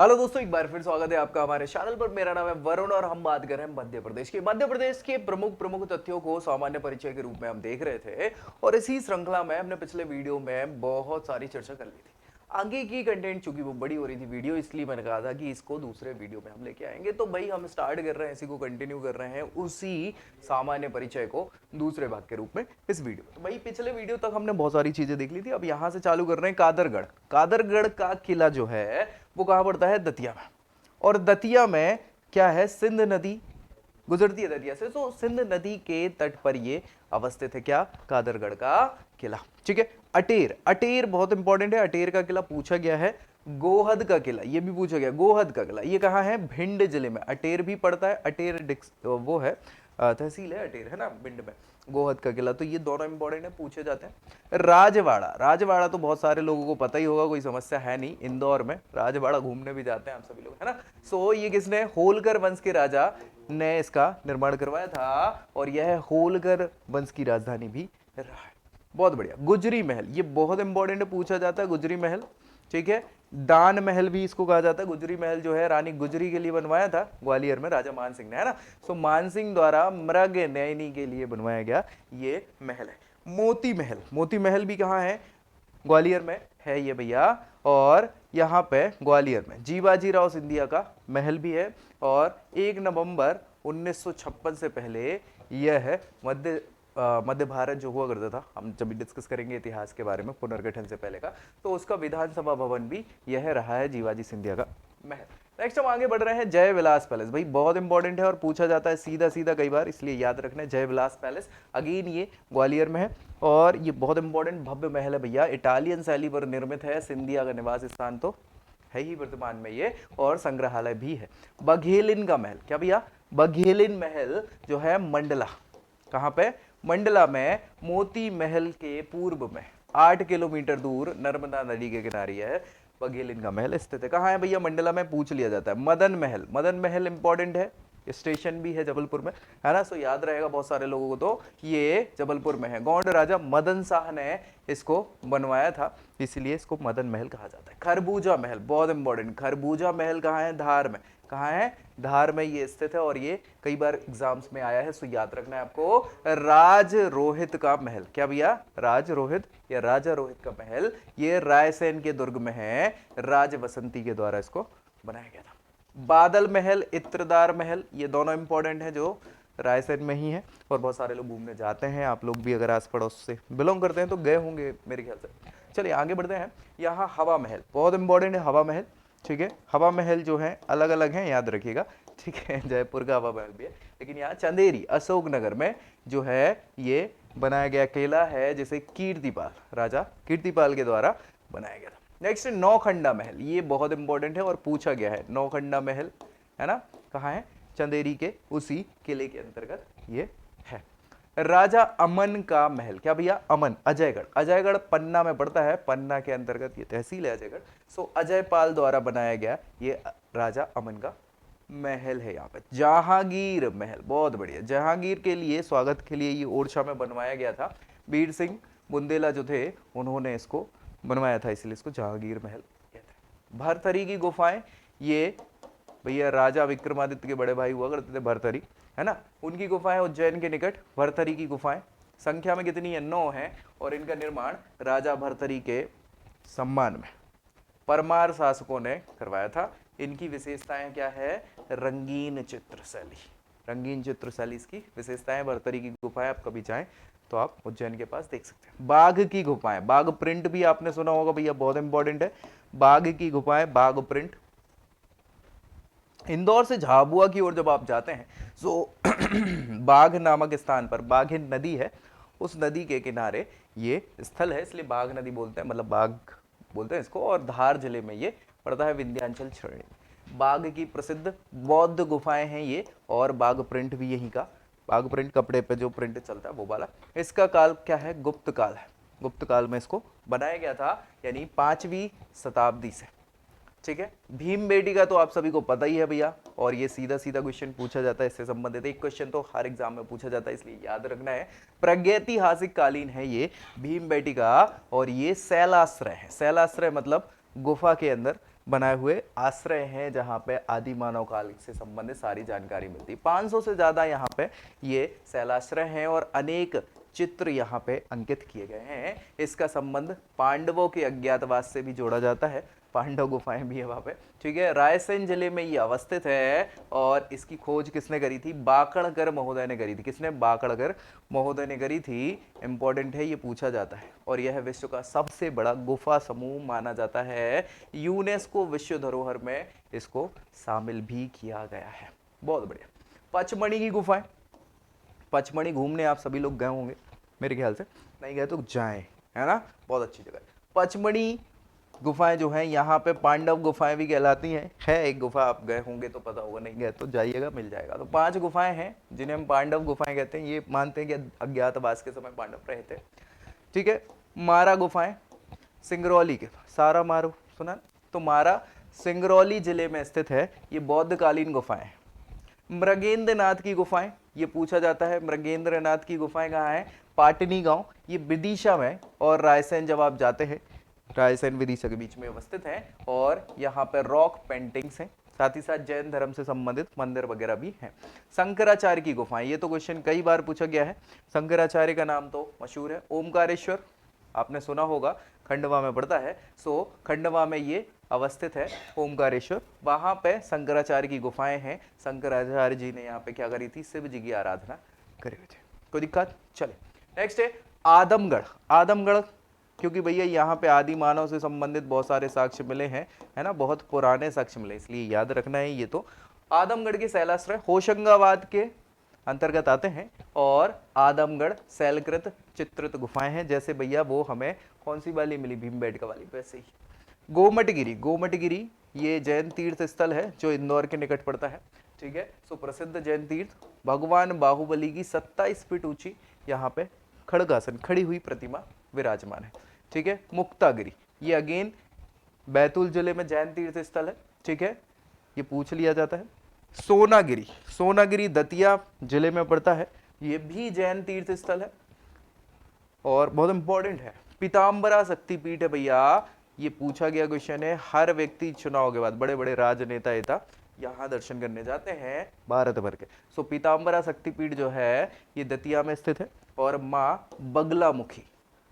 Hello दोस्तों, एक बार फिर स्वागत है आपका हमारे चैनल पर। मेरा नाम है वरुण और हम बात कर रहे हैं मध्य प्रदेश के प्रमुख प्रमुख तथ्यों को सामान्य परिचय के रूप में हम देख रहे थे। और इसी श्रृंखला में हमने पिछले वीडियो में बहुत सारी चर्चा कर ली थी। आगे की कंटेंट चूंकि वो बड़ी हो रही थी वीडियो, इसलिए मैंने कहा था कि इसको दूसरे वीडियो में हम लेके आएंगे। तो भाई हम स्टार्ट कर रहे हैं, इसी को कंटिन्यू कर रहे हैं, उसी सामान्य परिचय को दूसरे भाग के रूप में इस वीडियो में। तो भाई पिछले वीडियो तक हमने बहुत सारी चीजें देख ली थी। अब यहाँ से चालू कर रहे हैं कादरगढ़। कादरगढ़ का किला जो है वो कहाँ पड़ता है? दतिया में। और दतिया में क्या है? सिंध नदी गुजरती है दतिया से। तो सिंध नदी के तट पर ये अवस्थित है क्या? कादरगढ़ का किला। ठीक है। अटेर, अटेर बहुत इंपॉर्टेंट है। अटेर का किला पूछा गया है। गोहद का किला ये भी पूछा गया। गोहद का किला ये कहाँ है? भिंड जिले में। अटेर भी पड़ता है। अटेर वो है तहसील है अटेर, है ना, भिंड में। गोहद का किला, तो ये दोनों इंपॉर्टेंट है, पूछे जाते हैं। राजवाड़ा, राजवाड़ा तो बहुत सारे लोगों को पता ही होगा, कोई समस्या है नहीं। इंदौर में राजवाड़ा घूमने भी जाते हैं आप सभी लोग, है ना। सो ये किसने? होलकर वंश के राजा ने इसका निर्माण करवाया था। और यह होलकर वंश की राजधानी भी रहा है। बहुत बढ़िया। गुजरी महल ये बहुत इंपॉर्टेंट है, पूछा जाता है गुजरी महल। ठीक है। दान महल भी इसको कहा जाता है। गुजरी महल जो है रानी गुजरी के लिए बनवाया था ग्वालियर में राजा मान सिंह ने, है ना। सो मान सिंह द्वारा मृग नयनी के लिए बनवाया गया ये महल है। मोती महल, मोती महल भी कहाँ है? ग्वालियर में है ये भैया। और यहाँ पे ग्वालियर में जीवाजी राव सिंधिया का महल भी है। और 1 नवंबर 1956 से पहले यह मध्य भारत जो हुआ करता था, हम जब भी डिस्कस करेंगे इतिहास के बारे में पुनर्गठन से पहले का, तो उसका विधानसभा भवन भी यह रहा है, जीवाजी सिंधिया का महल। नेक्स्ट हम आगे बढ़ रहे हैं। जय विलास पैलेस, भाई बहुत इंपॉर्टेंट है और पूछा जाता है सीधा सीधा कई बार, इसलिए याद रखना है। जय विलास पैलेस अगेन ये ग्वालियर में है। और ये बहुत इंपॉर्टेंट भव्य महल है भैया, इटालियन शैली पर निर्मित है। सिंधिया का निवास स्थान तो है ही वर्तमान में ये, और संग्रहालय भी है। बघेलिन का महल, क्या भैया? बघेलिन महल जो है मंडला, कहां पे? मंडला में। मोती महल के पूर्व में 8 किलोमीटर दूर नर्मदा नदी के किनारे है बघेलिन का महल स्थित है। कहाँ है भैया? मंडला में। पूछ लिया जाता है। मदन महल, मदन महल इंपॉर्टेंट है, स्टेशन भी है जबलपुर में, है ना। सो याद रहेगा बहुत सारे लोगों को, तो ये जबलपुर में है। गौंड राजा मदन शाह ने इसको बनवाया था, इसलिए इसको मदन महल कहा जाता है। खरबूजा महल बहुत इंपॉर्टेंट। खरबूजा महल कहाँ है? धार में। कहाँ है? धार में ये स्थित है। और ये कई बार एग्जाम्स में आया है, सो याद रखना है आपको। राज रोहित का महल, क्या भैया? राज रोहित या राजा रोहित का महल, ये रायसेन के दुर्ग में है। राज बसंती के द्वारा इसको बनाया गया था। बादल महल, इत्रदार महल, ये दोनों इंपॉर्टेंट है, जो रायसेन में ही है। और बहुत सारे लोग घूमने जाते हैं, आप लोग भी अगर आस पड़ोस से बिलोंग करते हैं तो गए होंगे मेरे ख्याल से। चलिए आगे बढ़ते हैं। यहाँ हवा महल बहुत इंपॉर्टेंट है। हवा महल, ठीक है। हवा महल जो है अलग अलग है, याद रखिएगा, ठीक है। जयपुर का हवा महल भी है, लेकिन यहाँ चंदेरी अशोकनगर में जो है ये बनाया गया किला है, जिसे कीर्तिपाल, राजा कीर्तिपाल के द्वारा बनाया गया था। नेक्स्ट नौखंडा महल, ये बहुत इंपॉर्टेंट है और पूछा गया है। नौखंडा महल, है ना, कहाँ है? चंदेरी के उसी किले के अंतर्गत ये है। राजा अमन का महल, क्या भैया? अमन, अजयगढ़। अजयगढ़ पन्ना में पड़ता है, पन्ना के अंतर्गत ये तहसील है अजयगढ़। सो अजयपाल द्वारा बनाया गया ये राजा अमन का महल है। यहाँ पे जहांगीर महल, बहुत बढ़िया। जहांगीर के लिए स्वागत के लिए ये ओरछा में बनवाया गया था। वीर सिंह बुंदेला जो थे उन्होंने इसको बनवाया था, इसलिए इसको जहांगीर महल कहते हैं। भरथरी की गुफाएं, ये भैया राजा विक्रमादित्य के बड़े भाई हुआ करते थे भरथरी, है ना, उनकी गुफाएं उज्जैन के निकट। भरथरी की गुफाएं संख्या में कितनी है? 9 है। और इनका निर्माण राजा भरथरी के सम्मान में परमार शासकों ने करवाया था। इनकी विशेषताएं क्या है? रंगीन चित्रशैली, रंगीन चित्रशैली इसकी विशेषताएं। भरथरी की गुफाएं आप कभी जाएं तो आप उज्जैन के पास देख सकते हैं। बाघ की गुफाएं, बाघ प्रिंट भी आपने सुना होगा भैया, बहुत इंपॉर्टेंट है। बाघ की गुफाएं, बाघ प्रिंट। इंदौर से झाबुआ की ओर जब आप जाते हैं तो बाघ नामक स्थान पर, बाघिन नदी है, उस नदी के किनारे ये स्थल है, इसलिए बाघ नदी बोलते हैं, मतलब बाघ बोलते हैं इसको। और धार जिले में ये पड़ता है, विंध्याचल श्रेणी। बाघ की प्रसिद्ध बौद्ध गुफाएं हैं ये। और बाघ प्रिंट भी यहीं का, बाघ प्रिंट कपड़े पे जो प्रिंट चलता है वो वाला। इसका काल क्या है? गुप्त काल है। गुप्त काल में इसको बनाया गया था, यानी 5वीं शताब्दी से, ठीक है। भीम बेटी का तो आप सभी को पता ही है भैया, और ये सीधा सीधा क्वेश्चन पूछा जाता है इससे संबंधित। एक क्वेश्चन तो हर एग्जाम में पूछा जाता है, इसलिए याद रखना है। प्रागैतिहासिक कालीन है ये भीम बेटी का। और ये शैलाश्रय है। शैलाश्रय मतलब गुफा के अंदर बनाए हुए आश्रय हैं जहाँ पे आदि मानव काल से संबंधित सारी जानकारी मिलती है। 500 से ज़्यादा यहाँ पे ये शैलाश्रय हैं और अनेक चित्र यहाँ पे अंकित किए गए हैं। इसका संबंध पांडवों के अज्ञातवास से भी जोड़ा जाता है। पांडव गुफाएं भी है वहाँ पे, ठीक है। रायसेन जिले में ये अवस्थित है और इसकी खोज किसने करी थी? बाकणकर महोदय ने करी थी। किसने? बाकणकर महोदय ने करी थी। इंपॉर्टेंट है, ये पूछा जाता है। और यह विश्व का सबसे बड़ा गुफा समूह माना जाता है। यूनेस्को विश्व धरोहर में इसको शामिल भी किया गया है। बहुत बढ़िया। पचमढ़ी की गुफाएं। पचमढ़ी घूमने आप सभी लोग गए होंगे मेरे ख्याल से, नहीं गए तो जाएं, है ना, बहुत अच्छी जगह है। पचमढ़ी गुफाएं जो हैं यहाँ पे पांडव गुफाएं भी कहलाती हैं। है एक गुफा, आप गए होंगे तो पता होगा, नहीं गए तो जाइएगा, मिल जाएगा। तो 5 गुफाएं हैं जिन्हें हम पांडव गुफाएं कहते हैं। ये मानते हैं कि अज्ञातवास के समय पांडव रहे थे, ठीक है। मारा गुफाएं सिंगरौली के, सारा मारू सुना? तो मारा सिंगरौली जिले में स्थित है। ये बौद्धकालीन गुफाएं हैं। मृगेंद्रनाथ की गुफाएं, ये पूछा जाता है मृगेंद्रनाथ की गुफाएं कहाँ हैं? पाटनी गांव, ये विदिशा में और रायसेन जब आप जाते हैं, रायसेन विदिशा के बीच में अवस्थित है। और यहाँ पर रॉक पेंटिंग्स हैं, साथ ही साथ जैन धर्म से संबंधित मंदिर वगैरह भी हैं। शंकराचार्य की गुफाएं, ये तो क्वेश्चन कई बार पूछा गया है। शंकराचार्य का नाम तो मशहूर है। ओमकारेश्वर आपने सुना होगा, खंडवा में पड़ता है। सो खंडवा में ये अवस्थित है ओमकारेश्वर, वहां पे शंकराचार्य की गुफाएं हैं। शंकराचार्य जी ने यहाँ पे क्या करी थी? शिव जी की आराधना करी हुई थी। कोई दिक्कत? चले नेक्स्ट है आदमगढ़। आदमगढ़ क्योंकि भैया यहाँ पे आदि मानव से संबंधित बहुत सारे साक्ष्य मिले हैं, है ना, बहुत पुराने साक्ष्य मिले, इसलिए याद रखना है। ये तो आदमगढ़ के शैलाश्रय होशंगाबाद के अंतर्गत आते हैं और आदमगढ़ शैलकृत चित्रित गुफाएं हैं। जैसे भैया वो हमें कौन सी वाली मिली? भीमबेटका वाली, वैसे ही। गोमटगिरी, गोमटगिरी ये जैन तीर्थ स्थल है जो इंदौर के निकट पड़ता है, ठीक है। सुप्रसिद्ध जैन तीर्थ। भगवान बाहुबली की 27 फीट ऊंची यहाँ पे खड़गासन, खड़ी हुई प्रतिमा विराजमान है, ठीक है। मुक्तागिरी ये अगेन बैतूल जिले में जैन तीर्थ स्थल है, ठीक है, ये पूछ लिया जाता है। सोनागिरी, सोनागिरी दतिया जिले में पड़ता है, ये भी जैन तीर्थ स्थल है और बहुत इंपॉर्टेंट है। पीताम्बरा शक्तिपीठ है भैया, ये पूछा गया क्वेश्चन है। हर व्यक्ति चुनाव के बाद, बड़े बड़े राजनेता यहाँ दर्शन करने जाते हैं भारत भर के। सो पीताम्बरा शक्तिपीठ जो है ये दतिया में स्थित है और माँ बगलामुखी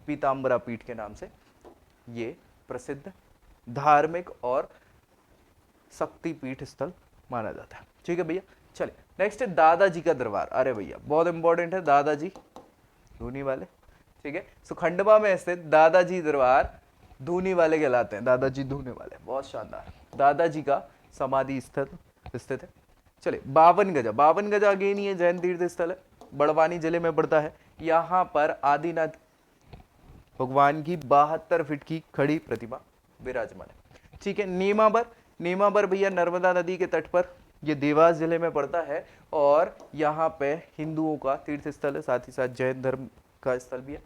पीताम्बरा पीठ के नाम से ये प्रसिद्ध धार्मिक और शक्तिपीठ स्थल माना जाता है, ठीक है भैया। चलिए नेक्स्ट है दादाजी का दरबार। अरे भैया बहुत इंपॉर्टेंट है, दादाजी धूनी वाले, ठीक है। सो खंडवा में स्थित दादाजी दरबार धूनी वाले कहलाते हैं। दादाजी धूने वाले, बहुत शानदार। दादाजी का समाधि स्थित है। चलिए बावन गजा, बावन गजा अगेन ये जैन तीर्थ स्थल है, बड़वानी जिले में पड़ता है। यहाँ पर आदिनाथ भगवान की 72 फीट की खड़ी प्रतिमा विराजमान है, ठीक है। नेमावर, नेमावर भैया नर्मदा नदी के तट पर, ये देवास जिले में पड़ता है और यहाँ पे हिंदुओं का तीर्थ स्थल है, साथ ही साथ जैन धर्म का स्थल भी है।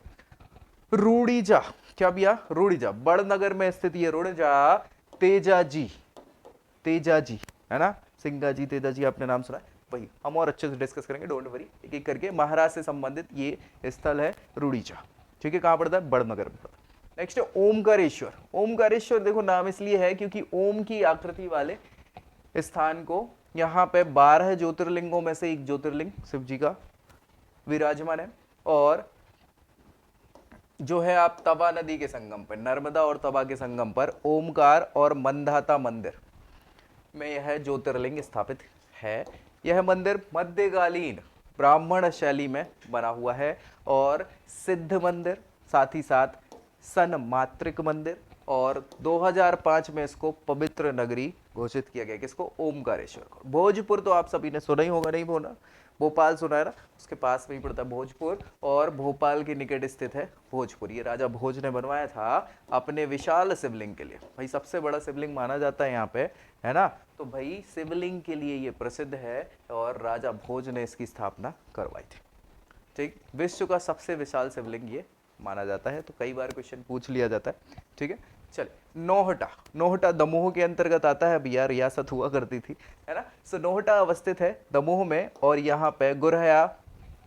रूड़ीजा, क्या भैया? रूड़ीजा बड़नगर में स्थित ये रूड़ीजा। तेजाजी, तेजाजी है ना, सिंगाजी तेजाजी आपने नाम सुना है, वही हम और अच्छे से डिस्कस करेंगे, डोंट वरी। एक एक करके महाराष्ट्र से संबंधित ये स्थल है रूड़ीजा, ठीक है। कहाँ पड़ता है? बड़नगर में पड़ता है। नेक्स्ट है ओमकारेश्वर। ओमकारेश्वर देखो नाम इसलिए है क्योंकि ओम की आकृति वाले स्थान को यहाँ पे 12 ज्योतिर्लिंगों में से एक ज्योतिर्लिंग शिव जी का विराजमान है। और जो है आप तवा नदी के संगम पर, नर्मदा और तवा के संगम पर ओमकार और मंदाता मंदिर में यह ज्योतिर्लिंग स्थापित है। यह मंदिर मध्यकालीन ब्राह्मण शैली में बना हुआ है और सिद्ध मंदिर, साथ ही साथ सन्मात्रिक मंदिर, और 2005 में इसको पवित्र नगरी घोषित किया गया। किसको? ओमकारेश्वर को। भोजपुर तो आप सभी ने सुना ही होगा, नहीं बोला? भोपाल सुना है ना, उसके पास में ही पड़ता है भोजपुर और भोपाल के निकट स्थित है भोजपुर। ये राजा भोज ने बनवाया था अपने विशाल शिवलिंग के लिए। भाई सबसे बड़ा शिवलिंग माना जाता है यहाँ पे, है ना, तो भाई शिवलिंग के लिए ये प्रसिद्ध है और राजा भोज ने इसकी स्थापना करवाई थी, ठीक। विश्व का सबसे विशाल शिवलिंग ये माना जाता है, तो कई बार क्वेश्चन पूछ लिया जाता है, ठीक है। चले नौहटा, नौहटा दमोह के अंतर्गत आता है भैया, रियासत हुआ करती थी, है ना। सो नौहटा अवस्थित है दमोह में और यहाँ पे गुरहया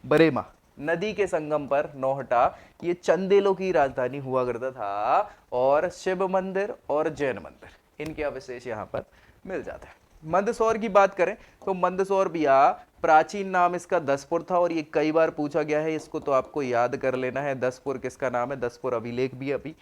बरेमा नदी के संगम पर नौहटा ये चंदेलों की राजधानी हुआ करता था। और शिव मंदिर और जैन मंदिर इनके अवशेष यहाँ पर मिल जाते हैं। मंदसौर की बात करें तो मंदसौर भैया प्राचीन नाम इसका दसपुर था और ये कई बार पूछा गया है, इसको तो आपको याद कर लेना है। दसपुर किसका नाम है? दसपुर अभिलेख भी अभी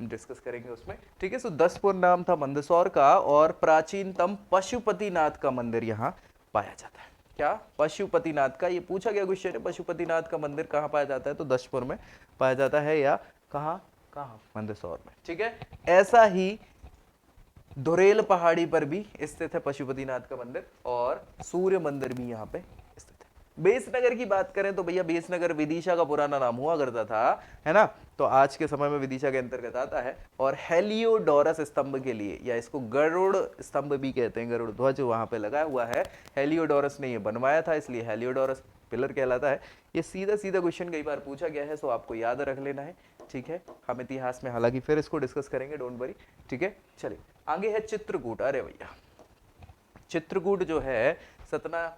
डिस्कस करेंगे उसमें, ठीक है। सो दसपुर नाम था मंदसौर का और प्राचीनतम पशुपतिनाथ का मंदिर यहाँ पाया जाता है। क्या? पशुपतिनाथ का, ये पूछा गया क्वेश्चन है, पशुपतिनाथ का मंदिर कहाँ पाया जाता है? तो दसपुर में पाया जाता है या कहाँ? मंदसौर में, ठीक है। ऐसा ही धुरेल पहाड़ी पर भी स्थित है पशुपतिनाथ का मंदिर और सूर्य मंदिर भी यहाँ पे स्थित है। बेसनगर की बात करें तो भैया बेसनगर विदिशा का पुराना नाम हुआ करता था, है ना, तो आज के समय में विदिशा के अंतर्गत आता है। और हेलियोडोरस स्तंभ के लिए, या इसको गरुड़ स्तंभ भी कहते हैं, गरुड़ ध्वज वहां पे लगाया हुआ है, हेलियोडोरस ने ये बनवाया था, इसलिए हेलियोडोरस पिलर कहलाता है। ये सीधा सीधा क्वेश्चन कई बार पूछा गया है, सो आपको याद रख लेना है, ठीक है। हम इतिहास में हालांकि फिर इसको डिस्कस करेंगे, डोंट वरी, ठीक है। चलिए आगे है चित्रकूट। अरे भैया चित्रकूट जो है सतना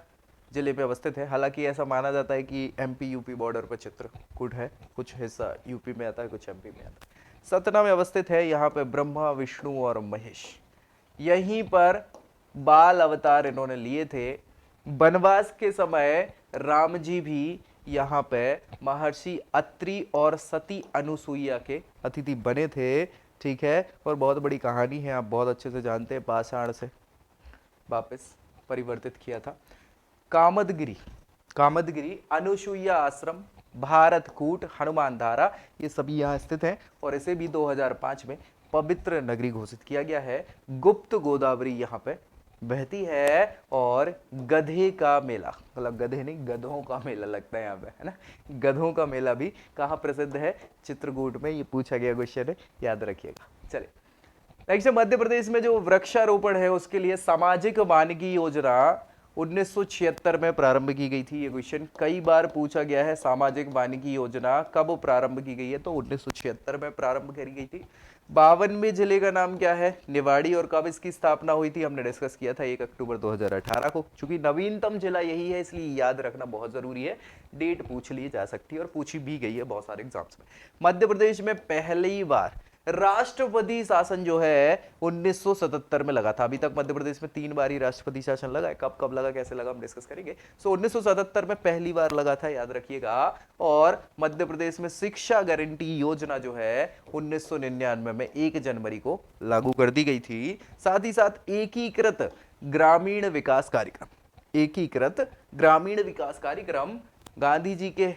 जिले में अवस्थित है। हालांकि ऐसा माना जाता है कि एमपी यूपी बॉर्डर पर चित्रकूट है, कुछ हिस्सा यूपी में आता है, कुछ एमपी में आता है। सतना में अवस्थित है। यहाँ पे ब्रह्मा विष्णु और महेश यहीं पर बाल अवतार इन्होंने लिए थे। वनवास के समय राम जी भी यहाँ पे महर्षि अत्रि और सती अनुसुईया के अतिथि बने थे, ठीक है। और बहुत बड़ी कहानी है, आप बहुत अच्छे से जानते हैं, पाषाण से वापस परिवर्तित किया था। कामदगिरी, अनुसुईया आश्रम, भारतकूट, हनुमान धारा, ये सभी यहाँ स्थित हैं। और इसे भी 2005 में पवित्र नगरी घोषित किया गया है। गुप्त गोदावरी यहाँ पे बहती है। और गधे का मेला, मतलब गधे नहीं, गधों का मेला लगता है यहाँ पे, है ना। गधों का मेला भी कहाँ प्रसिद्ध है? चित्रकूट में। ये पूछा गया क्वेश्चन है, याद रखिएगा। चलिए नेक्स्ट, मध्य प्रदेश में जो वृक्षारोपण है उसके लिए सामाजिक वानिकी योजना 1976 में प्रारंभ की गई थी। ये क्वेश्चन कई बार पूछा गया है, सामाजिक वानिकी योजना कब प्रारंभ की गई है? तो 1976 में प्रारंभ करी गई थी। 52वें जिले का नाम क्या है? निवाड़ी। और कब इसकी स्थापना हुई थी? हमने डिस्कस किया था 1 अक्टूबर 2018 को। चूंकि नवीनतम जिला यही है इसलिए याद रखना बहुत जरूरी है, डेट पूछ ली जा सकती है और पूछी भी गई है बहुत सारे एग्जाम्स में। मध्य प्रदेश में पहली बार राष्ट्रपति शासन जो है 1977 में लगा था। अभी तक मध्य प्रदेश में 3 बार ही राष्ट्रपति शासन लगा है। कब कब लगा, कैसे लगा, हम डिस्कस करेंगे। सो 1977 में पहली बार लगा था, याद रखिएगा। और मध्य प्रदेश में शिक्षा गारंटी योजना जो है 1999 में 1 जनवरी को लागू कर दी गई थी। साथ ही साथ एकीकृत ग्रामीण विकास कार्यक्रम गांधी जी के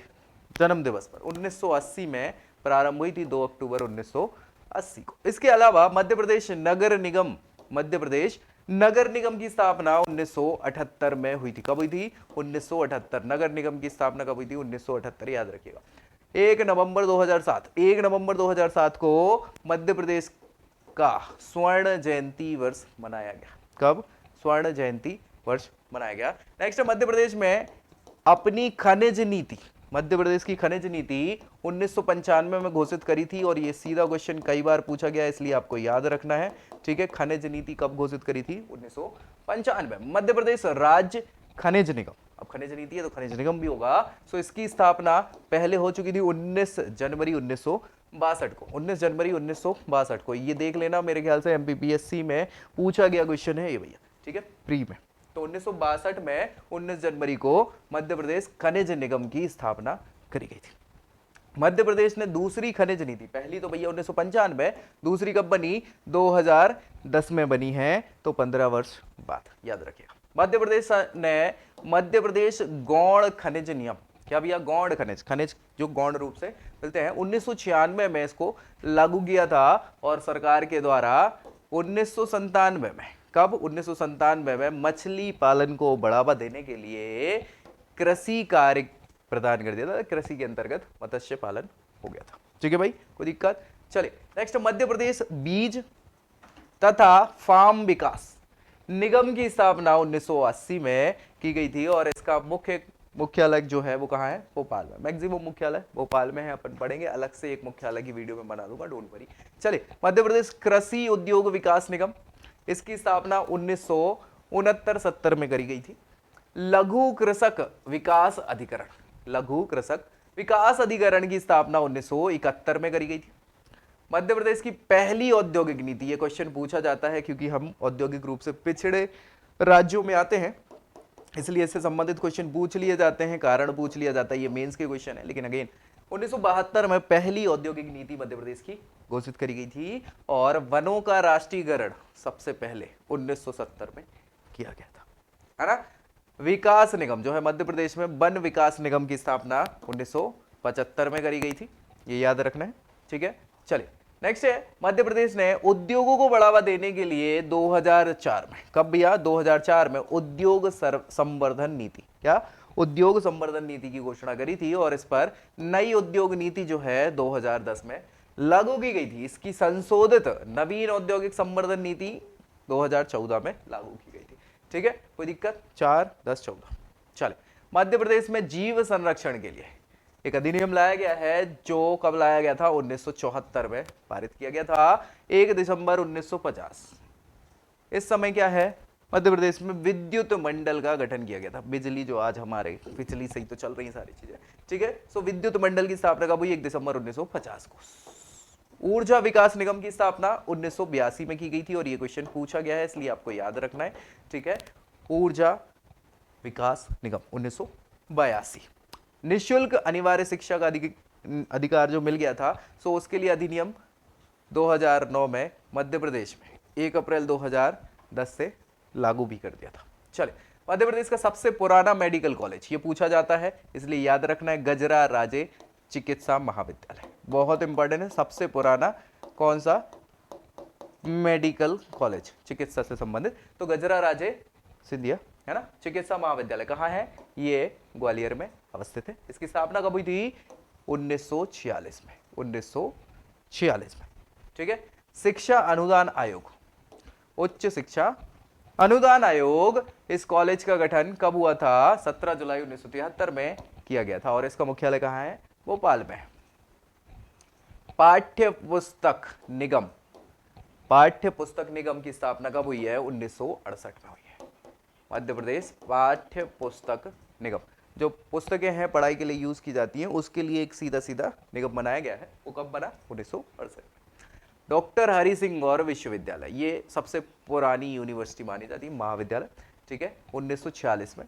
जन्म दिवस पर 1980 में प्रारंभ हुई थी, 2 अक्टूबर 1980 को। इसके अलावा मध्य प्रदेश नगर निगम की स्थापना 1978 में हुई थी। कब हुई थी? 1978। नगर निगम की स्थापना कब हुई थी? 1978, याद रखिएगा। 1 नवंबर 2007 को मध्य प्रदेश का स्वर्ण जयंती वर्ष मनाया गया। कब? स्वर्ण जयंती वर्ष मनाया गया। नेक्स्ट, मध्य प्रदेश में अपनी खनिज नीति, मध्य प्रदेश की खनिज नीति 1995 में घोषित करी थी। और ये सीधा क्वेश्चन कई बार पूछा गया है इसलिए आपको याद रखना है, ठीक है। खनिज नीति कब घोषित करी थी? 1995। मध्य प्रदेश राज्य खनिज निगम, अब खनिज नीति है तो खनिज निगम भी होगा। सो इसकी स्थापना पहले हो चुकी थी 19 जनवरी 1962 को। 19 जनवरी 1962 को, ये देख लेना, मेरे ख्याल से एमपीपीएससी में पूछा गया क्वेश्चन है ये भैया, ठीक है, प्री में। तो 1962 में 19 जनवरी को मध्य प्रदेश खनिज निगम की स्थापना करी गई थी। मध्य प्रदेश ने दूसरी खनिज नीति, पहली तो भैया 1995, दूसरी कब बनी? 2010 में बनी है, तो 15 वर्ष बाद, याद रखिएगा। मध्य प्रदेश ने मध्य प्रदेश गौण खनिज नियम, क्या भैया? गौण खनिज जो गौण रूप से मिलते हैं, 1996 में इसको लागू किया था। और सरकार के द्वारा 1997 में, कब? 1997 में मछली पालन को बढ़ावा देने के लिए कृषि कार्य प्रदान कर दिया था। कृषि के अंतर्गत मत्स्य पालन हो गया था, ठीक है भाई, कोई दिक्कत? चलिए नेक्स्ट, मध्य प्रदेश बीज तथा फार्म विकास निगम की स्थापना 1980 में की गई थी। और इसका मुख्यालय जो है वो कहाँ है? भोपाल में। मैक्सिमम मुख्यालय भोपाल में है। अपन पढ़ेंगे, अलग से एक मुख्यालय की वीडियो में बना दूंगा, डोंट वरी। चलिए, मध्य प्रदेश कृषि उद्योग विकास निगम, इसकी स्थापना 1969-70 में करी गई थी। लघु कृषक विकास अधिकरण की स्थापना 1971 में करी गई थी। मध्य प्रदेश की पहली औद्योगिक नीति, ये क्वेश्चन पूछा जाता है क्योंकि हम औद्योगिक रूप से पिछड़े राज्यों में आते हैं, इसलिए इससे संबंधित क्वेश्चन पूछ लिए जाते हैं, कारण पूछ लिया जाता है, ये मेंस के क्वेश्चन है। लेकिन अगेन 1972 में पहली औद्योगिक नीति मध्य प्रदेश की घोषित करी गई थी और वनों का राष्ट्रीयकरण सबसे पहले 1970 में किया गया था, है ना। विकास निगम जो है मध्य प्रदेश में, वन विकास निगम की स्थापना 1975 में करी गई थी, ये याद रखना है, ठीक है। चलिए नेक्स्ट है, मध्य प्रदेश ने उद्योगों को बढ़ावा देने के लिए 2004 में, कब भैया 2004 में उद्योग संवर्धन नीति, क्या उद्योग संवर्धन नीति की घोषणा करी थी और इस पर नई उद्योग नीति जो है 2010 में लागू की गई थी। इसकी संशोधित नवीन औद्योगिक संवर्धन नीति 2014 में लागू की गई थी, ठीक है। कोई दिक्कत? 4, 10, 14। चले, मध्य प्रदेश में जीव संरक्षण के लिए एक अधिनियम लाया गया है, जो कब लाया गया था? 1974 में पारित किया गया था, 1 दिसंबर 1950। इस समय क्या है, मध्य प्रदेश में विद्युत मंडल का गठन किया गया था। बिजली जो आज हमारे बिजली से ही तो चल रही है सारी चीजें, ठीक है। सो विद्युत मंडल की स्थापना कब हुई? 1 दिसंबर 1950 को। ऊर्जा विकास निगम की स्थापना 1982 में की गई थी और ये क्वेश्चन पूछा गया है, इसलिए आपको याद रखना है, ठीक है। ऊर्जा विकास निगम 1982। निःशुल्क अनिवार्य शिक्षा का अधिकार जो मिल गया था, सो उसके लिए अधिनियम 2009 में मध्य प्रदेश में 1 अप्रैल 2010 से लागू भी कर दिया था। चले, मध्य प्रदेश का सबसे पुराना मेडिकल कॉलेज, ये पूछा जाता है इसलिए याद रखना है, गजरा राजे चिकित्सा महाविद्यालय, बहुत इंपॉर्टेंट है। सबसे पुराना कौन सा मेडिकल कॉलेज चिकित्सा से संबंधित? तो गजरा राजे सिंधिया, है ना। चिकित्सा महाविद्यालय कहाँ है? ये ग्वालियर में अवस्थित है। इसकी स्थापना कब हुई थी? 1946 में, 1946 में, ठीक है। शिक्षा अनुदान आयोग, उच्च शिक्षा अनुदान आयोग, इस कॉलेज का गठन कब हुआ था? 17 जुलाई 1973 में किया गया था और इसका मुख्यालय कहाँ है? भोपाल में। पाठ्य पुस्तक निगम, पाठ्य पुस्तक निगम की स्थापना कब हुई है? 1968 में हुई है। मध्य प्रदेश पाठ्य पुस्तक निगम, जो पुस्तकें हैं पढ़ाई के लिए यूज की जाती हैं, उसके लिए एक सीधा सीधा निगम बनाया गया है। वो कब बना? 1968 में। डॉक्टर हरि सिंह गौर विश्वविद्यालय, ये सबसे पुरानी यूनिवर्सिटी मानी जाती है, महाविद्यालय, ठीक है। 1946 में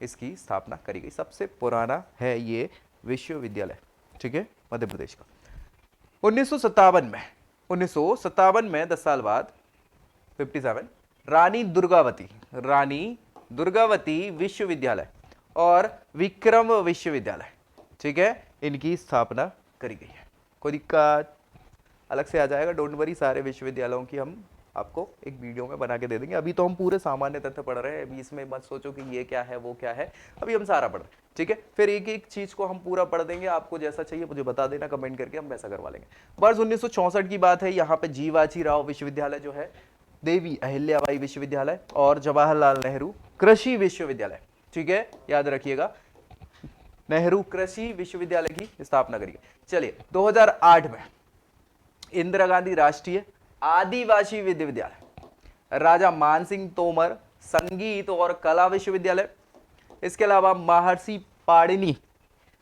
इसकी स्थापना करी गई, सबसे पुराना है ये विश्वविद्यालय, ठीक है, मध्य प्रदेश का। 1957 में, 1957 में 10 साल बाद 57 रानी दुर्गावती विश्वविद्यालय और विक्रम विश्वविद्यालय, ठीक है, इनकी स्थापना करी गई है। कोई दिक्कत? अलग से आ जाएगा, डोंट वरी, सारे विश्वविद्यालयों की हम आपको एक वीडियो में बना के दे देंगे। अभी तो हम पूरे सामान्य तथ्य पढ़ रहे हैं, अभी इसमें मत सोचो कि ये क्या है वो क्या है, अभी हम सारा पढ़ रहे हैं, ठीक है। फिर एक एक चीज को हम पूरा पढ़ देंगे, आपको जैसा चाहिए मुझे बता देना कमेंट करके, हम वैसा करवा लेंगे। वर्ष 1964 की बात है, यहाँ पे जीवाजी राव विश्वविद्यालय जो है, देवी अहिल्याबाई विश्वविद्यालय और जवाहरलाल नेहरू कृषि विश्वविद्यालय, ठीक है, याद रखिएगा, नेहरू कृषि विश्वविद्यालय की स्थापना करी गई। चलिए 2008 में इंदिरा गांधी राष्ट्रीय आदिवासी विश्वविद्यालय, राजा मानसिंह तोमर संगीत और कला विश्वविद्यालय, इसके अलावा महर्षि पाणिनि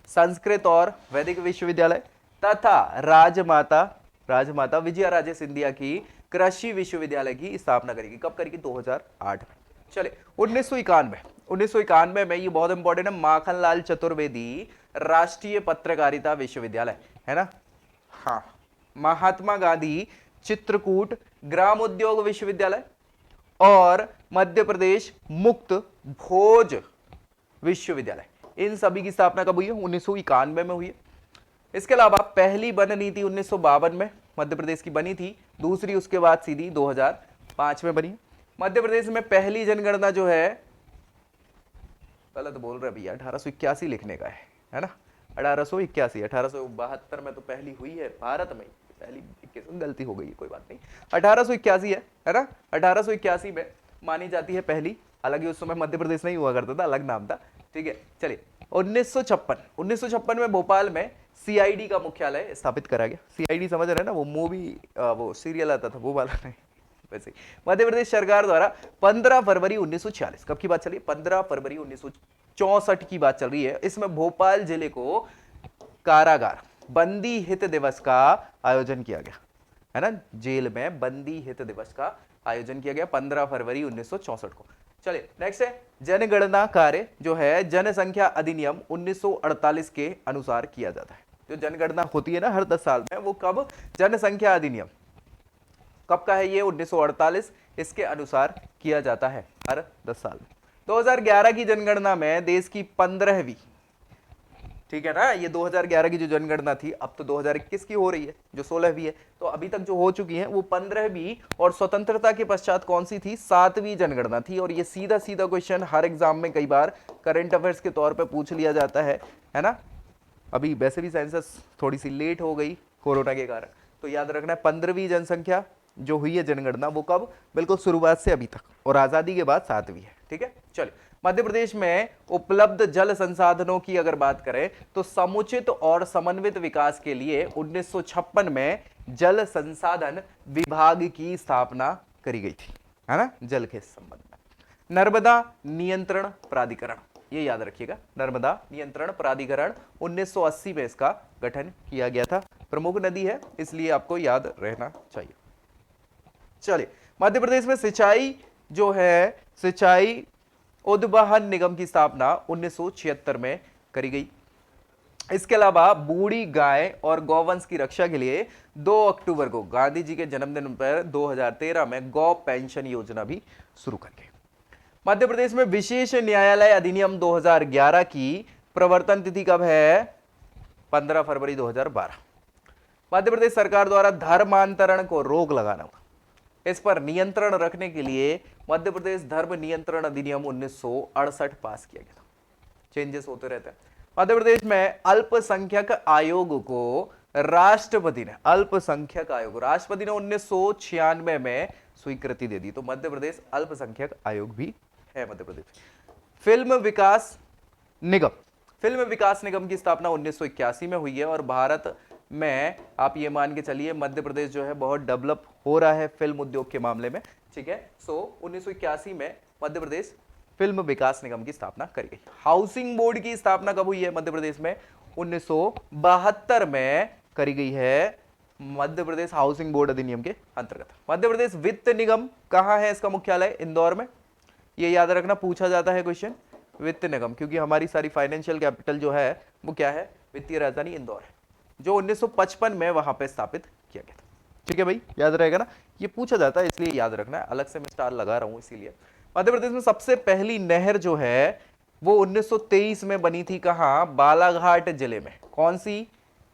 संस्कृत और वैदिक विश्वविद्यालय तथा राजमाता विजया राजे सिंधिया की कृषि विश्वविद्यालय की स्थापना करेगी। कब करेगी? 2008 में। चले 1991 में, ये बहुत इंपॉर्टेंट है, माखनलाल चतुर्वेदी राष्ट्रीय पत्रकारिता विश्वविद्यालय, है ना। हाँ, महात्मा गांधी चित्रकूट ग्राम उद्योग विश्वविद्यालय और मध्य प्रदेश मुक्त भोज विश्वविद्यालय, इन सभी की स्थापना कब हुई है? 1991 में हुई है। इसके अलावा पहली वन नीति 1952 में मध्य प्रदेश की बनी थी, दूसरी उसके बाद सीधी 2005 में बनी। मध्य प्रदेश में पहली जनगणना जो है, गलत बोल रहे भैया, 1881 लिखने का है ना, 1881, 1872 में तो पहली हुई है भारत में, पहली गलती हो गई, कोई बात नहीं, 1881 है ना, 1881 में मानी जाती है पहली, हालांकि उस समय मध्य प्रदेश नहीं हुआ करता था, अलग नाम था, ठीक है। चलिए 1956 में भोपाल में सीआईडी का मुख्यालय स्थापित करा गया। सीआईडी समझ रहे हैं ना, वो मूवी, वो सीरियल आता था वो वाला नहीं, वैसे मध्य प्रदेश सरकार द्वारा 15 फरवरी 1946, कब की बात चली? 15 फरवरी 1964 की बात चल रही है। इसमें भोपाल जिले को कारागार बंदी हित दिवस का आयोजन किया गया। है ना, जेल में बंदी हित दिवस का आयोजन किया गया 15 फरवरी 1964 को। चलिए नेक्स्ट है जनगणना कार्य जो है जनसंख्या अधिनियम 1948 के अनुसार किया जाता है। जो जनगणना होती है ना हर 10 साल में, वो कब, जनसंख्या अधिनियम कब का है ये, 1948, इसके अनुसार किया जाता है हर 10 साल में। 2011 की जनगणना में देश की 15वीं, ठीक है ना, ये 2011 की जो जनगणना थी, अब तो 2021 की हो रही है जो 16वीं है, तो अभी तक जो हो चुकी है वो 15वीं, और स्वतंत्रता के पश्चात कौन सी थी, 7वीं जनगणना थी। और ये सीधा सीधा क्वेश्चन हर एग्जाम में कई बार करंट अफेयर्स के तौर पे पूछ लिया जाता है ना। अभी वैसे भी सेंसस थोड़ी सी लेट हो गई कोरोना के कारण, तो याद रखना है 15वीं जनसंख्या जो हुई है जनगणना वो कब, बिल्कुल शुरुआत से अभी तक, और आजादी के बाद 7वीं है। ठीक है, चलिए मध्य प्रदेश में उपलब्ध जल संसाधनों की अगर बात करें तो समुचित और समन्वित विकास के लिए 1956 में जल संसाधन विभाग की स्थापना करी गई थी, है ना, जल के संबंध में। नर्मदा नियंत्रण प्राधिकरण, ये याद रखिएगा, नर्मदा नियंत्रण प्राधिकरण 1980 में इसका गठन किया गया था। प्रमुख नदी है इसलिए आपको याद रहना चाहिए। चलिए मध्य प्रदेश में सिंचाई जो है, सिंचाई उद्वहन निगम की स्थापना 1976 में करी गई। इसके अलावा बूढ़ी गाय और गौवंश की रक्षा के लिए 2 अक्टूबर को गांधी जी के जन्मदिन पर 2013 में गौ पेंशन योजना भी शुरू कर गई। मध्य प्रदेश में विशेष न्यायालय अधिनियम 2011 की प्रवर्तन तिथि कब है, 15 फरवरी 2012। मध्य प्रदेश सरकार द्वारा धर्मांतरण को रोक लगाना हुआ, इस पर नियंत्रण रखने के लिए मध्य प्रदेश धर्म नियंत्रण अधिनियम 1968 पास किया गया था। चेंजेस होते रहते हैं। मध्य प्रदेश में अल्पसंख्यक आयोग को राष्ट्रपति ने, अल्पसंख्यक आयोग राष्ट्रपति ने 1996 में स्वीकृति दे दी, तो मध्य प्रदेश अल्पसंख्यक आयोग भी है मध्य प्रदेश। फिल्म विकास निगम, फिल्म विकास निगम की स्थापना 1981 में हुई है, और भारत में आप ये मान के चलिए मध्य प्रदेश जो है बहुत डेवलप हो रहा है फिल्म उद्योग के मामले में। ठीक है, सो 1981 में मध्य प्रदेश फिल्म विकास निगम की स्थापना करी गई। हाउसिंग बोर्ड की स्थापना कब हुई है मध्य प्रदेश में, 1972 में करी गई है, मध्य प्रदेश हाउसिंग बोर्ड अधिनियम के अंतर्गत। मध्य प्रदेश वित्त निगम कहां है, इसका मुख्यालय इंदौर में, ये याद रखना, पूछा जाता है क्वेश्चन, वित्त निगम, क्योंकि हमारी सारी फाइनेंशियल कैपिटल जो है वो क्या है, वित्तीय राजधानी इंदौर है, जो 1955 में वहां पे स्थापित किया गया था। ठीक है भाई, याद रहेगा ना, ये पूछा जाता है इसलिए याद रखना है, अलग से मैं स्टार लगा रहा हूं इसीलिए। मध्य प्रदेश में सबसे पहली नहर जो है वो 1923 में बनी थी, कहां, बालाघाट जिले में। कौन सी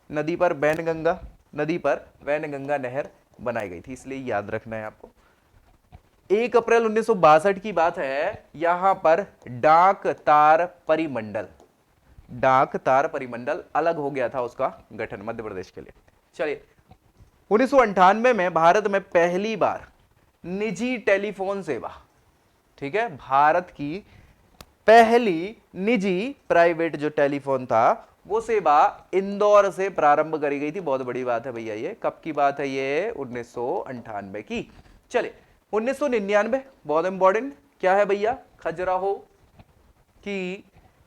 नदी पर, वैनगंगा नदी पर वैनगंगा नहर बनाई गई थी, इसलिए याद रखना है आपको। 1 अप्रैल 1962 की बात है, यहां पर डाक तार परिमंडल, डाक तार परिमंडल अलग हो गया था, उसका गठन मध्य प्रदेश के लिए। चलिए 1998 में भारत में पहली बार निजी टेलीफोन सेवा, ठीक है, भारत की पहली निजी प्राइवेट जो टेलीफोन था वो सेवा इंदौर से प्रारंभ करी गई थी। बहुत बड़ी बात है भैया, ये कब की बात है, ये 1998 की। चलिए 1999 बहुत इंपॉर्टेंट क्या है भैया, खजुराहो की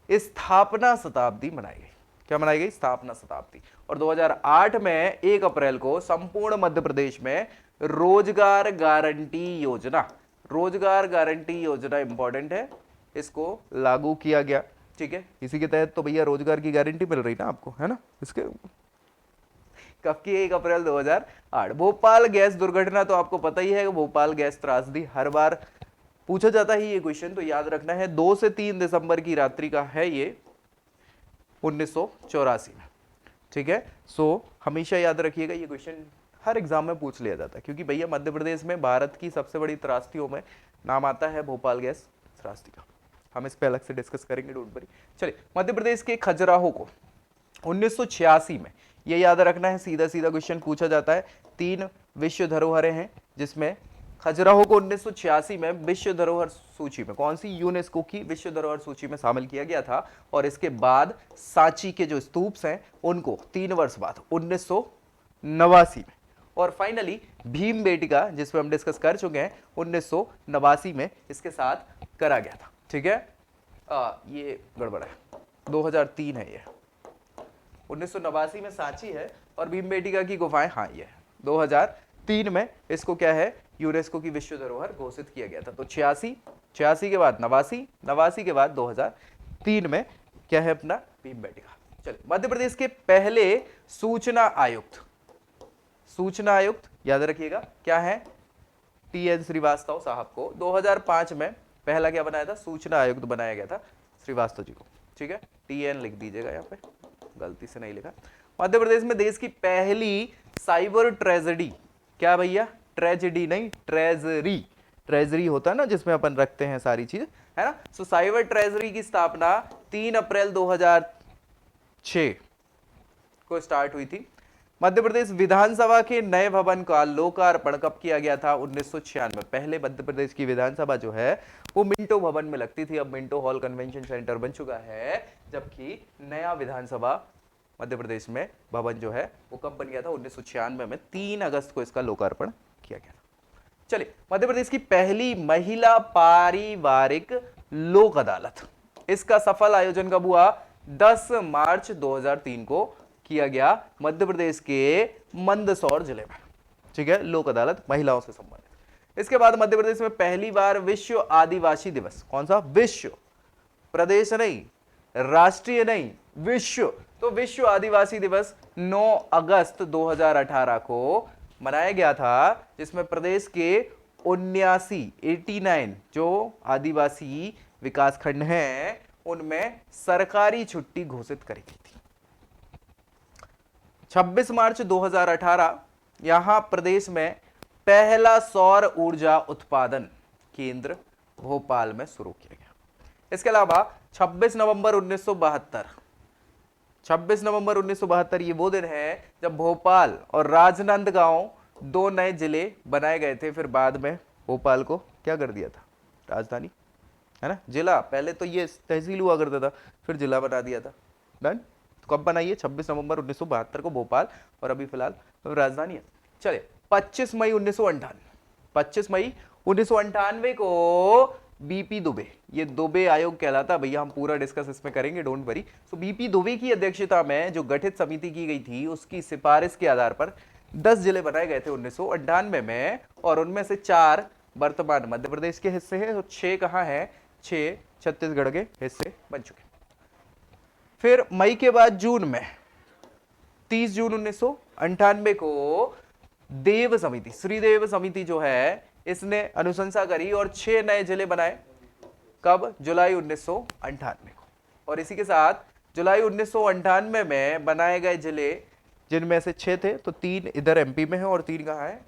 स्थापना शताब्दी मनाई गई। क्या मनाई गई, स्थापना शताब्दी। और 2008 में 1 अप्रैल को संपूर्ण मध्य प्रदेश में रोजगार गारंटी योजना, रोजगार गारंटी योजना इंपॉर्टेंट है, इसको लागू किया गया। ठीक है, इसी के तहत तो भैया रोजगार की गारंटी मिल रही ना आपको, है ना, इसके कब की, 1 अप्रैल 2008। भोपाल गैस दुर्घटना तो आपको पता ही है, भोपाल गैस त्रासदी हर बार पूछा जाता है ये क्वेश्चन, तो याद रखना है 2 से 3 दिसंबर की रात्रि का है ये 1984 में। ठीक है, सो हमेशा याद रखिएगा, ये क्वेश्चन हर एग्जाम में पूछ लिया जाता है, क्योंकि भैया मध्य प्रदेश में भारत की सबसे बड़ी त्रासदियों में नाम आता है भोपाल गैस त्रासदी का। हम इस पे अलग से डिस्कस करेंगे, डोंट वरी। चलिए मध्य प्रदेश के खजुराहो को 1986 में, ये याद रखना है, सीधा सीधा क्वेश्चन पूछा जाता है। 3 विश्व धरोहरें हैं, जिसमें खजुराहो को 1986 में विश्व धरोहर सूची में, कौन सी, यूनेस्को की विश्व धरोहर सूची में शामिल किया गया था। और इसके बाद सांची के जो स्तूप्स हैं उनको 3 वर्ष बाद 1989 में, और फाइनली भीमबेटका जिसपे हम डिस्कस कर चुके हैं 1989 में इसके साथ करा गया था। ठीक है, ये गड़बड़ है, 2003 है ये, 1989 में सांची है और भीमबेटका की गुफाएं, हाँ ये 2003 2003 में इसको क्या है, यूनेस्को की विश्व धरोहर घोषित किया गया था। तो 86 के बाद 89 के बाद 2003 में क्या है अपना भीमबेटका। चलिए, मध्य प्रदेश के पहले सूचना आयुक्त याद रखिएगा क्या है, टी.एन. श्रीवास्तव साहब को 2005 में पहला क्या बनाया था, सूचना आयुक्त बनाया गया था श्रीवास्तव जी को। ठीक है, टी.एन. लिख दीजिएगा यहाँ पे, गलती से नहीं लिखा। मध्य प्रदेश में देश की पहली साइबर ट्रेजेडी, क्या भैया, ट्रेजेडी नहीं, ट्रेजरी होता है ना जिसमें अपन रखते हैं सारी चीज, है ना। सो साइबर ट्रेजरी की स्थापना 3 अप्रैल 2006 को स्टार्ट हुई थी। मध्य प्रदेश विधानसभा के नए भवन का लोकार्पण कब किया गया था, 1996। पहले मध्य प्रदेश की विधानसभा जो है वो मिंटो भवन में लगती थी, अब मिंटो हॉल कन्वेंशन सेंटर बन चुका है, जबकि नया विधानसभा मध्य प्रदेश में भवन जो है वो कब बन गया था, 1996 में 3 अगस्त को इसका लोकार्पण किया गया था। चलिए, मध्य प्रदेश की पहली महिला पारिवारिक लोक अदालत, इसका सफल आयोजन कब हुआ, 10 मार्च 2003 को किया गया मध्य प्रदेश के मंदसौर जिले में। ठीक है, लोक अदालत महिलाओं से संबंधित। इसके बाद मध्य प्रदेश में पहली बार विश्व आदिवासी दिवस, कौन सा, विश्व, प्रदेश नहीं, राष्ट्रीय नहीं, विश्व, तो विश्व आदिवासी दिवस 9 अगस्त 2018 को मनाया गया था, जिसमें प्रदेश के 89 जो आदिवासी विकास खंड हैं उनमें सरकारी छुट्टी घोषित करी गई थी। 26 मार्च 2018 यहां प्रदेश में पहला सौर ऊर्जा उत्पादन केंद्र भोपाल में शुरू किया गया। इसके अलावा 26 नवंबर 1972 ये वो दिन है जब भोपाल और राजनांदगांव 2 नए जिले बनाए गए थे। फिर बाद में भोपाल को क्या कर दिया था, राजधानी, है ना, जिला। पहले तो ये तहसील हुआ करता था, फिर जिला बना दिया था। डन। तो कब बनाइए, 26 नवंबर 1972 को भोपाल, और अभी फिलहाल राजधानी है। चलिए, 25 मई 1998 को बीपी दुबे, ये दुबे आयोग कहलाता भैया, हम पूरा डिस्कस इसमें करेंगे, don't worry. So BP Dubey की अध्यक्षता में जो गठित समिति की गई थी, उसकी सिफारिश के आधार पर 10 जिले बनाए गए थे 1998 में, और उनमें से 4 वर्तमान मध्य प्रदेश के हिस्से हैं, तो 6 कहां हैं, 6 छत्तीसगढ़ के हिस्से बन चुके। फिर मई के बाद जून में 30 जून 1998 को देव समिति, श्रीदेव समिति जो है, इसने अनुशंसा करी और 6 नए जिले बनाए। कब, जुलाई 1998 को। और इसी के साथ जुलाई 1998 में बनाए गए जिले, जिनमें से 6 थे, तो 3 इधर एमपी में है और 3 कहां है,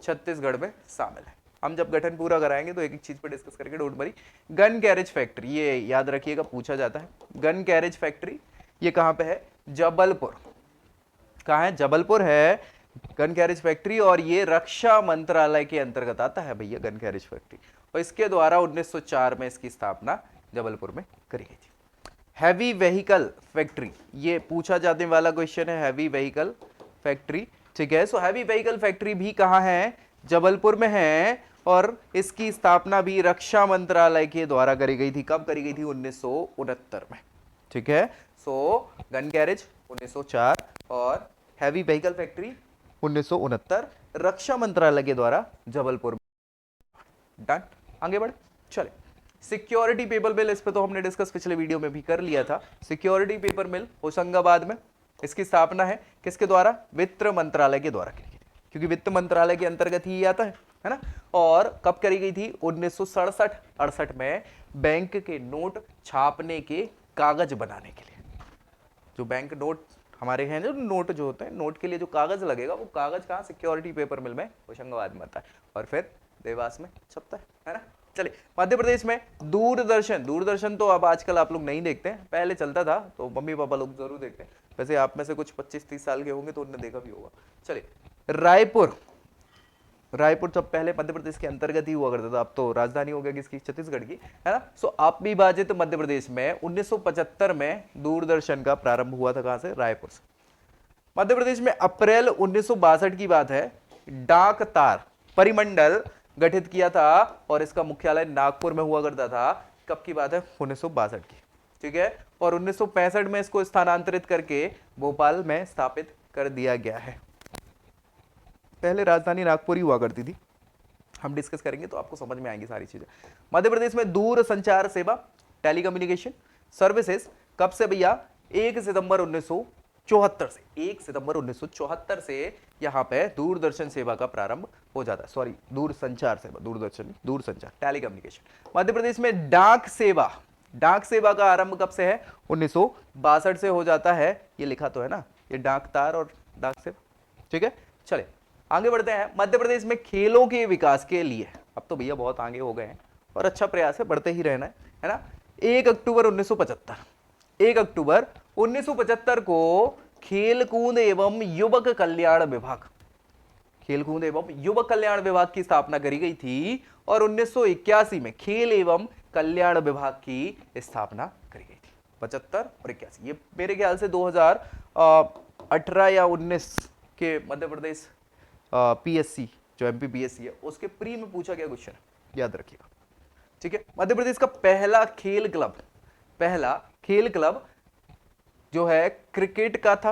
छत्तीसगढ़ में शामिल है। हम जब गठन पूरा कराएंगे तो एक एक चीज पर डिस्कस करेंगे, don't worry. Gun carriage factory, ये याद रखिएगा, पूछा जाता है। गन कैरेज फैक्ट्री ये कहां पे है, जबलपुर। कहां है, जबलपुर है गन कैरेज फैक्ट्री, और ये रक्षा मंत्रालय के अंतर्गत आता है भैया गन कैरेज फैक्ट्री। और इसके द्वारा 1904 में इसकी स्थापना जबलपुर में करी गई थी। हैवी व्हीकल फैक्ट्री, ये पूछा जाने वाला क्वेश्चन है, हैवी व्हीकल फैक्ट्री। ठीक है, सो हैवी व्हीकल फैक्ट्री भी कहां है, जबलपुर में है, और इसकी स्थापना भी रक्षा मंत्रालय के द्वारा करी गई थी। कब करी गई थी, 1969 में। ठीक है, सो गन कैरेज 1904 और हैवी व्हीकल फैक्ट्री 1969, रक्षा मंत्रालय के द्वारा जबलपुर। डन, आगे बढ़े। चले, सिक्योरिटी पेपर मिल, इस पे तो हमने डिस्कस पिछले वीडियो में भी कर लिया था। सिक्योरिटी पेपर मिल होशंगाबाद में, इसकी स्थापना है किसके द्वारा, वित्त मंत्रालय के द्वारा की गई, क्योंकि वित्त मंत्रालय के अंतर्गत ही आता है ना। और कब करी गई थी, 1967-68 में, बैंक के नोट छापने के कागज बनाने के लिए। जो बैंक नोट हमारे हैं, जो नोट जो होते हैं, नोट के लिए जो कागज लगेगा, वो कागज कहाँ, सिक्योरिटी पेपर मिल में होशंगाबाद में आता है, और फिर देवास में छपता है ना। चलिए, मध्य प्रदेश में दूरदर्शन तो अब आजकल आप लोग नहीं देखते हैं, पहले चलता था, तो मम्मी पापा लोग जरूर देखते हैं। वैसे आप में से कुछ 25-30 साल के होंगे तो उन्होंने देखा भी होगा। चलिए, रायपुर जब पहले मध्य प्रदेश के अंतर्गत ही हुआ करता था, अब तो राजधानी हो गया किसकी, छत्तीसगढ़ की, है ना। सो अविभाजित मध्य प्रदेश में 1975 में दूरदर्शन का प्रारंभ हुआ था, कहां से, रायपुर से। मध्य प्रदेश में अप्रैल 1962 की बात है, डाक तार परिमंडल गठित किया था, और इसका मुख्यालय नागपुर में हुआ करता था। कब की बात है, 1962 की। ठीक है, और 1965 में इसको स्थानांतरित करके भोपाल में स्थापित कर दिया गया है। पहले राजधानी नागपुर ही हुआ करती थी, हम डिस्कस करेंगे तो आपको समझ में आएंगी सारी चीजें। मध्य प्रदेश में दूर संचार सेवा टेलीकम्युनिकेशन सर्विसेज कब से भैया, 1 सितंबर 1974 से, 1 सितंबर 1974 से यहां पे दूरदर्शन सेवा का प्रारंभ हो जाता है। सॉरी, दूर संचार सेवा, दूरदर्शन नहीं, दूर संचार टेलीकम्युनिकेशन। मध्य प्रदेश में डाक सेवा, डाक सेवा का आरंभ कब से है, 1962 से हो जाता है। ये लिखा तो है ना, ये डाक तार और डाक सेवा, ठीक है। चले आगे बढ़ते हैं। मध्य प्रदेश में खेलों के विकास के लिए, अब तो भैया बहुत आगे हो गए हैं और अच्छा प्रयास है, बढ़ते ही रहना है ना। 1 अक्टूबर 1975, 1 अक्टूबर 1975 को खेलकूद एवं युवक कल्याण विभाग, खेलकूद एवं युवक कल्याण विभाग की स्थापना करी गई थी और 1981 में खेल एवं कल्याण विभाग की स्थापना करी गई थी। 75 और 81, ये मेरे ख्याल से 2018 या 19 के मध्य प्रदेश पीएससी, जो एमपी पीएससी है, उसके प्री में पूछा गया क्वेश्चन, याद रखिएगा, ठीक है। मध्य प्रदेश का पहला खेल क्लब, पहला खेल क्लब जो है क्रिकेट का था,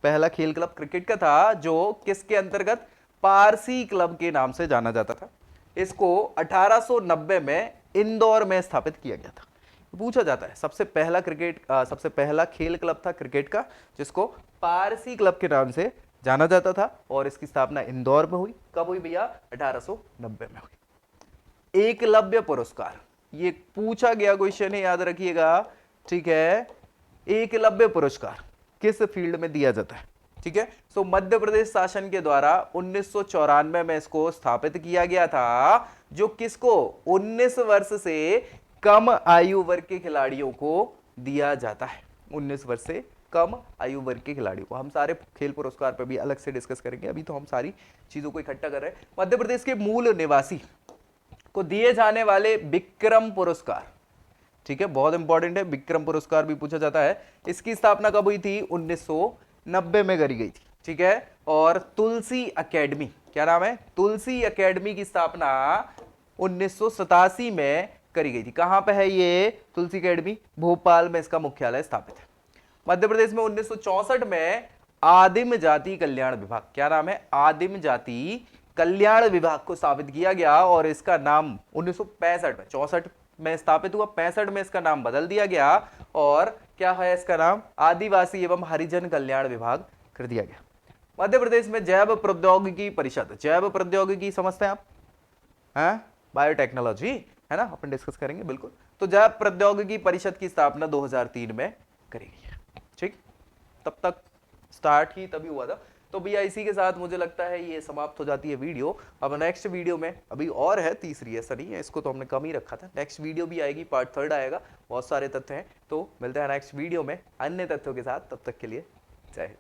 पहला खेल क्लब क्रिकेट का था, जो किसके अंतर्गत, पारसी क्लब के नाम से जाना जाता था। इसको 1890 में इंदौर में स्थापित किया गया था। पूछा जाता है सबसे पहला सबसे पहला खेल क्लब था क्रिकेट का, जिसको पारसी क्लब के नाम से जाना जाता था और इसकी स्थापना इंदौर में हुई। कब हुई भैया, 1890 में हुई। एकलव्य पुरस्कार, ये पूछा गया क्वेश्चन है, याद रखिएगा, ठीक है। एकलव्य पुरस्कार किस फील्ड में दिया जाता है, ठीक है। सो मध्य प्रदेश शासन के द्वारा 1994 में इसको स्थापित किया गया था, जो किसको, 19 वर्ष से कम आयु वर्ग के खिलाड़ियों को दिया जाता है। 19 वर्ष से कम आयु वर्ग के खिलाड़ियों को। हम सारे खेल पुरस्कार पर भी अलग से डिस्कस करेंगे, अभी तो हम सारी चीजों को इकट्ठा कर रहे हैं। मध्य प्रदेश के मूल निवासी को दिए जाने वाले विक्रम पुरस्कार, ठीक है, बहुत इंपॉर्टेंट है, विक्रम पुरस्कार भी पूछा जाता है। इसकी स्थापना कब हुई थी, 1990 में करी गई थी, ठीक है। और तुलसी एकेडमी, क्या नाम है, तुलसी एकेडमी की स्थापना 1987 में करी गई थी। कहां पे है ये तुलसी एकेडमी, भोपाल में इसका मुख्यालय स्थापित है। मध्य प्रदेश में 1964 में आदिम जाति कल्याण विभाग, क्या नाम है, आदिम जाति कल्याण विभाग को स्थापित किया गया और इसका नाम 1965 में, 64 में स्थापित हुआ, 65 में इसका नाम बदल दिया गया और क्या है इसका नाम, आदिवासी एवं हरिजन कल्याण विभाग कर दिया गया। मध्य प्रदेश में जैव प्रौद्योगिकी परिषद, जैव प्रौद्योगिकी समझते हैं आप, हैं, बायोटेक्नोलॉजी है ना, अपन डिस्कस करेंगे बिल्कुल। तो जैव प्रौद्योगिकी परिषद की स्थापना 2003 में करी गई है, ठीक। तब तक स्टार्ट ही तभी हुआ था। तो भैया इसी के साथ मुझे लगता है ये समाप्त हो जाती है वीडियो। अब नेक्स्ट वीडियो में अभी और है, तीसरी, ऐसा नहीं है, इसको तो हमने कम ही रखा था। नेक्स्ट वीडियो भी आएगी, पार्ट 3 आएगा, बहुत सारे तथ्य हैं। तो मिलते हैं नेक्स्ट वीडियो में अन्य तथ्यों के साथ, तब तक के लिए जय हिंद।